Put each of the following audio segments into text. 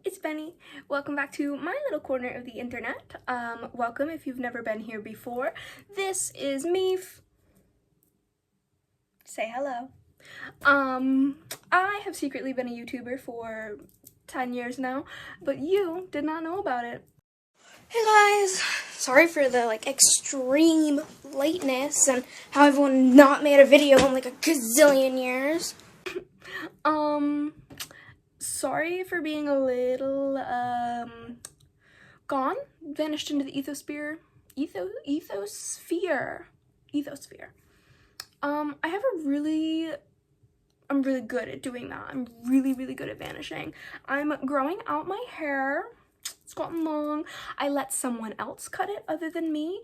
It's Benny. Welcome back to my little corner of the internet. Welcome if you've never been here before. This is me. Say hello. I have secretly been a YouTuber for 10 years now, but you did not know about it. Hey guys, sorry for the extreme lateness and how everyone not made a video in a gazillion years. Sorry for being a little gone, vanished into the ethosphere. I'm really good at doing that. I'm really good at vanishing. I'm growing out my hair. It's gotten long. I let someone else cut it other than me.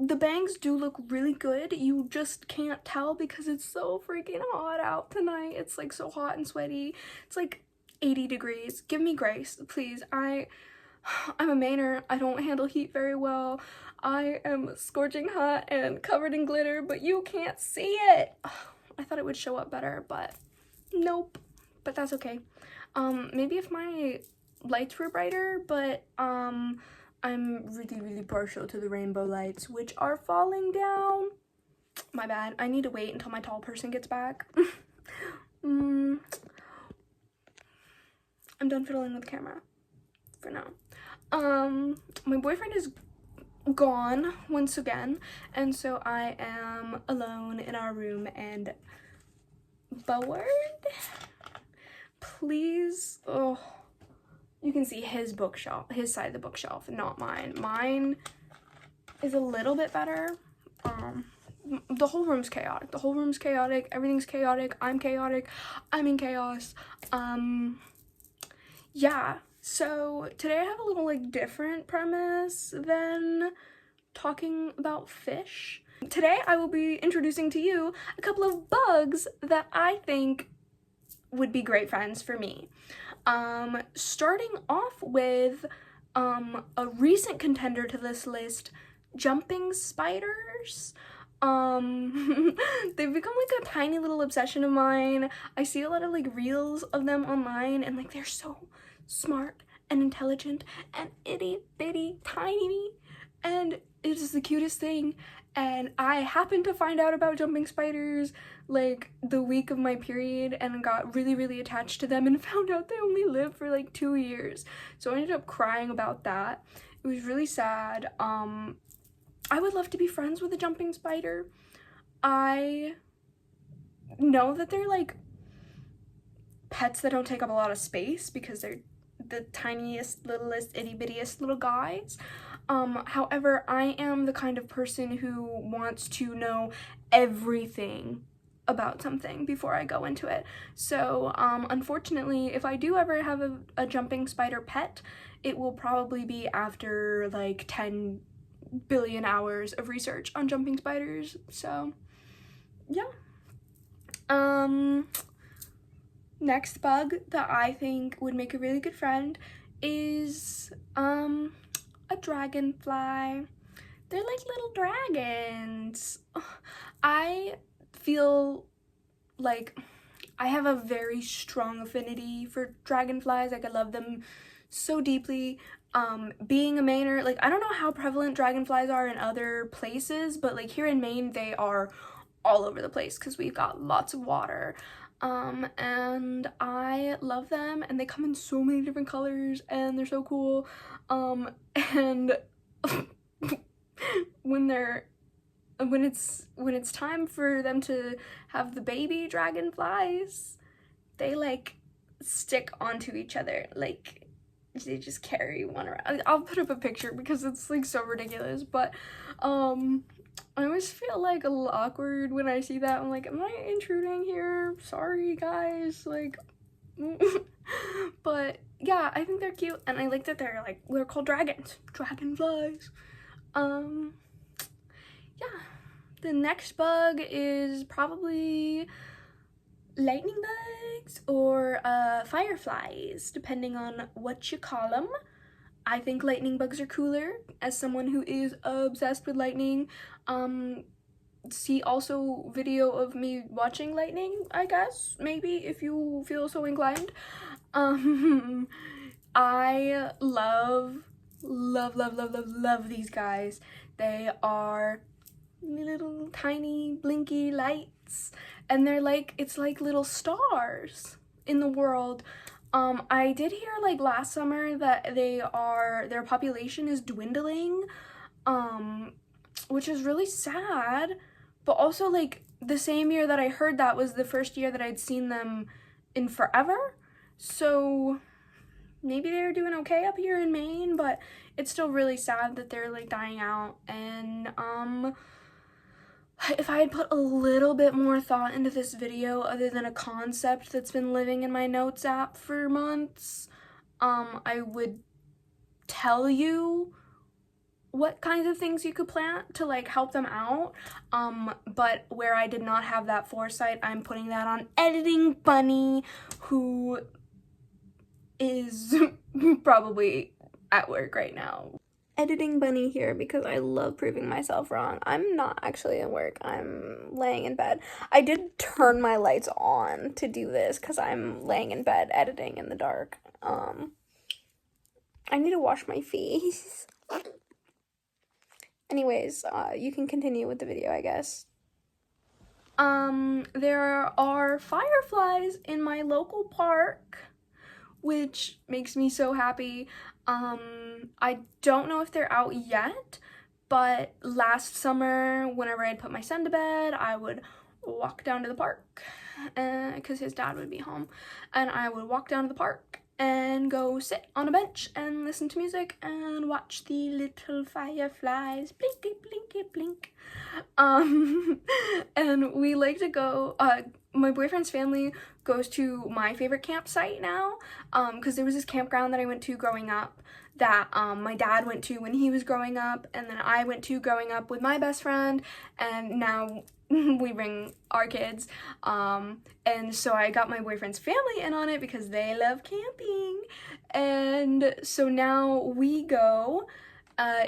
The bangs do look really good. You just can't tell because it's so freaking hot out tonight. It's so hot and sweaty. It's 80 degrees. Give me grace, please. I'm a Mainer. I don't handle heat very well. I am scorching hot and covered in glitter, but you can't see it. I thought it would show up better, but nope. But that's okay. Maybe if my lights were brighter, but I'm really partial to the rainbow lights, which are falling down. My bad. I need to wait until my tall person gets back. I'm done fiddling with the camera for now. My boyfriend is gone once again, and so I am alone in our room and bored. Please. Oh, you can see his bookshelf, his side of the bookshelf, not mine. Mine is a little bit better. The whole room's chaotic. The whole room's chaotic. Everything's chaotic. I'm chaotic. I'm in chaos. Yeah. So today I have a little different premise than talking about fish. Today I will be introducing to you a couple of bugs that I think would be great friends for me. Starting off with a recent contender to this list, jumping spiders. They've become a tiny little obsession of mine. I see a lot of reels of them online, and they're so smart and intelligent and itty bitty tiny, and it is the cutest thing. And I happened to find out about jumping spiders the week of my period and got really attached to them and found out they only live for 2 years. So I ended up crying about that. It was really sad. I would love to be friends with a jumping spider. I know that they're pets that don't take up a lot of space because they're the tiniest, littlest, itty-bittiest little guys. However, I am the kind of person who wants to know everything about something before I go into it. So, unfortunately, if I do ever have a jumping spider pet, it will probably be after 10 billion hours of research on jumping spiders. So, yeah. Next bug that I think would make a really good friend is a dragonfly. They're little dragons. I feel I have a very strong affinity for dragonflies. I love them so deeply. Being a Mainer, I don't know how prevalent dragonflies are in other places, but here in Maine they are all over the place because we've got lots of water. And I love them, and they come in so many different colors, and they're so cool. And when it's time for them to have the baby dragonflies, they stick onto each other, they just carry one around. I'll put up a picture because it's so ridiculous, but I always feel a little awkward when I see that. I'm am I intruding here? Sorry guys, but yeah, I think they're cute, and I like that they're called dragonflies. Yeah, the next bug is probably lightning bugs or fireflies, depending on what you call them. I think lightning bugs are cooler as someone who is obsessed with lightning. See also video of me watching lightning, I guess, maybe, if you feel so inclined. I love these guys. They are little tiny blinky lights, and they're like, it's like little stars in the world. I did hear like last summer that their population is dwindling, which is really sad, but also like the same year that I heard that was the first year that I'd seen them in forever. So maybe they're doing okay up here in Maine, but it's still really sad that they're like dying out. And if I had put a little bit more thought into this video other than a concept that's been living in my notes app for months, I would tell you what kinds of things you could plant to like help them out, but where I did not have that foresight, I'm putting that on Editing Bunny, who is probably at work right now. Editing Bunny here because I love proving myself wrong. I'm not actually at work. I'm laying in bed. I did turn my lights on to do this because I'm laying in bed editing in the dark. I need to wash my face. Anyways, you can continue with the video, I guess. There are fireflies in my local park, which makes me so happy. I don't know if they're out yet, but last summer, whenever I'd put my son to bed, I would walk down to the park, because his dad would be home, and I would walk down to the park and go sit on a bench and listen to music and watch the little fireflies blinky blinky blink. And we like to go, my boyfriend's family goes to my favorite campsite now, because there was this campground that I went to growing up that my dad went to when he was growing up, and then I went to growing up with my best friend, and now we bring our kids, and so I got my boyfriend's family in on it because they love camping, and so now we go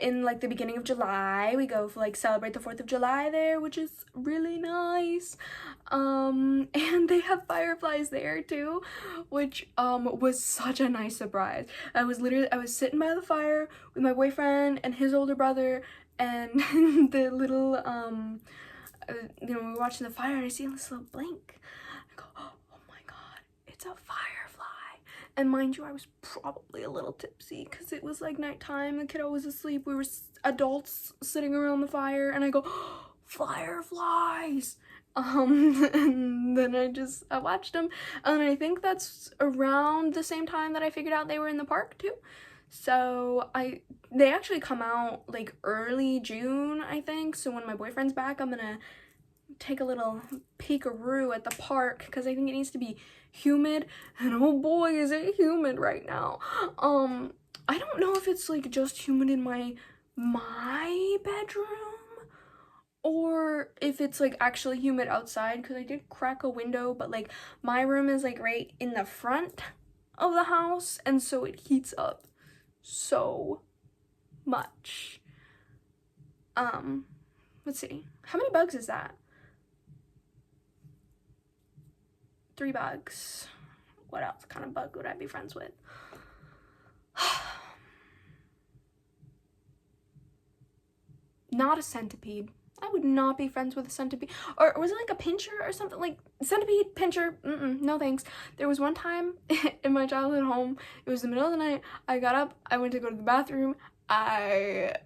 in like the beginning of July. We go for like celebrate the 4th of July there, which is really nice, and they have fireflies there too, which was such a nice surprise. I was sitting by the fire with my boyfriend and his older brother and the little we were watching the fire, and I see this little blink. I go, oh my god, it's a firefly. And mind you, I was probably a little tipsy because it was like nighttime, the kiddo was asleep, we were adults sitting around the fire, and I go, oh, fireflies. And then I watched them, and I think that's around the same time that I figured out they were in the park too. So they actually come out like early June, I think. So when my boyfriend's back, I'm gonna take a little peekaroo at the park because I think it needs to be humid, and oh boy is it humid right now. I don't know if it's like just humid in my bedroom or if it's like actually humid outside, because I did crack a window, but like my room is like right in the front of the house, and so it heats up so much. Let's see, how many bugs is that? 3 bugs. What else kind of bug would I be friends with? Not a centipede. I would not be friends with a centipede. Or was it like a pincher or something? Like centipede, pincher, no thanks. There was one time in my childhood home, it was the middle of the night, I got up, I went to go to the bathroom, I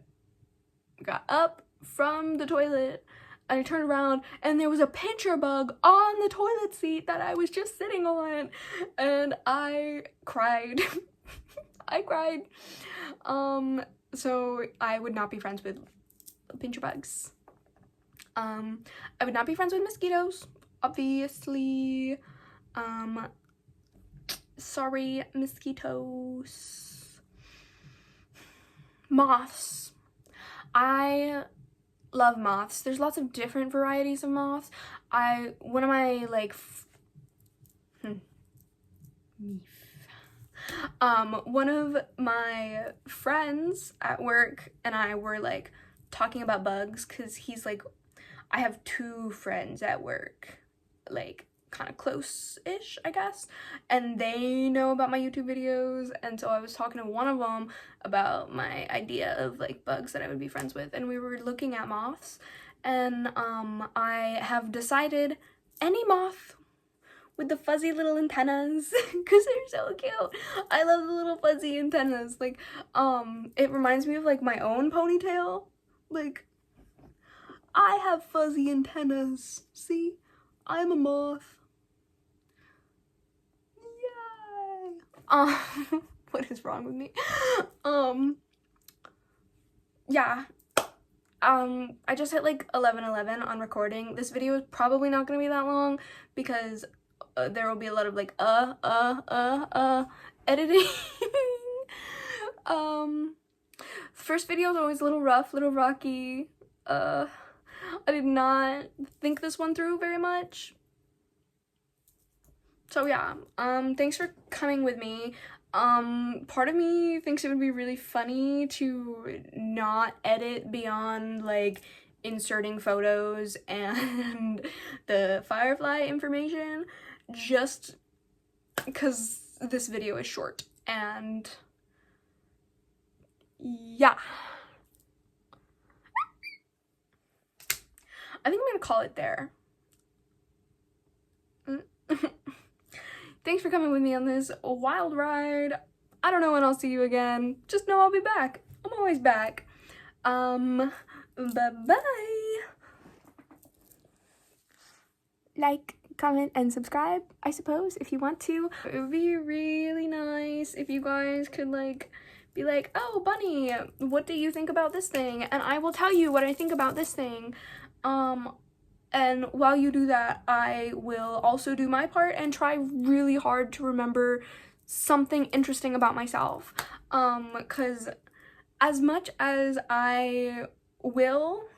got up from the toilet, I turned around, and there was a pincher bug on the toilet seat that I was just sitting on, and I cried. I cried. So I would not be friends with pincher bugs. I would not be friends with mosquitoes, obviously. Sorry, mosquitoes. Moths. I love moths. There's lots of different varieties of moths. One of my like one of my friends at work and I were like talking about bugs, because he's like, I have 2 friends at work, like kind of close-ish, I guess, and they know about my YouTube videos, and so I was talking to one of them about my idea of like bugs that I would be friends with, and we were looking at moths, and I have decided any moth with the fuzzy little antennas, because they're so cute. I love the little fuzzy antennas. Like, it reminds me of like my own ponytail. Like, I have fuzzy antennas. See? I'm a moth. Yay! What is wrong with me? Yeah. I just hit like 11:11 on recording. This video is probably not gonna be that long because there will be a lot of like editing. First video is always a little rough, little rocky. I did not think this one through very much. So yeah, thanks for coming with me. Part of me thinks it would be really funny to not edit beyond like inserting photos and the Firefly information, just because this video is short, and yeah. I think I'm gonna call it there. Thanks for coming with me on this wild ride. I don't know when I'll see you again. Just know I'll be back. I'm always back. Bye-bye. Like, comment, and subscribe, I suppose, if you want to. It would be really nice if you guys could, like, be like, oh, Bunny, what do you think about this thing? And I will tell you what I think about this thing. And while you do that, I will also do my part and try really hard to remember something interesting about myself. Because as much as I will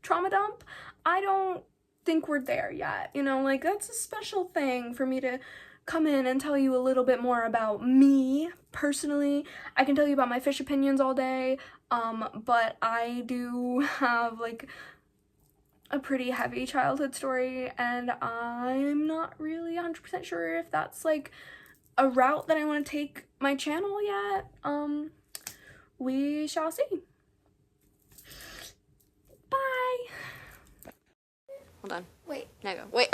trauma dump, I don't think we're there yet. You know, like, that's a special thing for me to come in and tell you a little bit more about me personally. I can tell you about my fish opinions all day, but I do have, like, a pretty heavy childhood story, and I'm not really 100% sure if that's like a route that I want to take my channel yet. We shall see. Bye. Hold on. Wait. Now go. Wait.